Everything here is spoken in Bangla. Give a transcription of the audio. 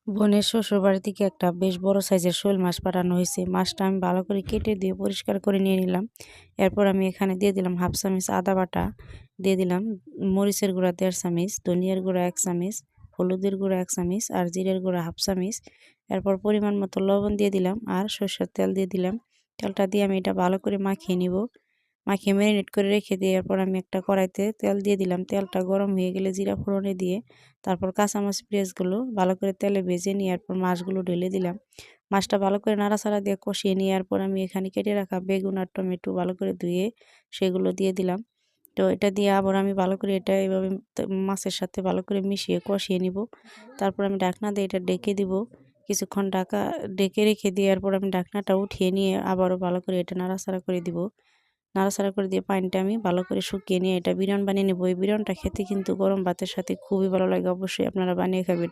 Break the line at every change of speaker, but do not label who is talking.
বোনের শ্বশুরবাড়ি থেকে একটা বেশ বড় সাইজের শোল মাছ পাঠানো হয়েছে। মাছটা আমি ভালো করে কেটে দিয়ে পরিষ্কার করে নিয়ে নিলাম। এরপর আমি এখানে দিয়ে দিলাম হাফ চামচ আদা বাটা, দিয়ে দিলাম মরিচের গুঁড়া 1.5 চামচ, ধনিয়ার গুঁড়া 1 চামচ, হলুদের গুঁড়া 1 চামচ আর জিরের গুঁড়া হাফ চামচ। এরপর পরিমাণ মতো লবণ দিয়ে দিলাম আর সরষের তেল দিয়ে দিলাম। তেলটা দিয়ে আমি এটা ভালো করে মাখিয়ে নিব। মাখিয়ে ম্যারিনেট করে রেখে দিয়ে এরপর আমি একটা কড়াইতে তেল দিয়ে দিলাম। তেলটা গরম হয়ে গেলে জিরা ফোড়নে দিয়ে তারপর কাঁচামরিচ পেঁয়াজগুলো ভালো করে তেলে ভেজে নিয়ে এরপর মাছগুলো ঢেলে দিলাম। মাছটা ভালো করে নাড়াচাড়া দিয়ে কষিয়ে নিয়ে এরপর আমি এখানে কেটে রাখা বেগুন আর টমেটো ভালো করে ধুয়ে সেগুলো দিয়ে দিলাম। তো এটা দিয়ে আবার আমি ভালো করে এটা এভাবে মাছের সাথে ভালো করে মিশিয়ে কষিয়ে নিব। তারপর আমি ঢাকনা দিয়ে এটা ডেকে দিব। কিছুক্ষণ ডেকে রেখে দিয়ে এরপর আমি ঢাকনাটা উঠিয়ে নিয়ে আবারও ভালো করে এটা নাড়াচাড়া করে দিব। নাড়াচাড়া করে দিয়ে পানিটা আমি ভালো করে শুকিয়ে নিয়ে এটা বিরিয়ানি বানিয়ে নেব। এই বিরিয়ানিটা খেতে কিন্তু গরম ভাতের সাথে খুবই ভালো লাগে। অবশ্যই আপনারা বানিয়ে খাবেন।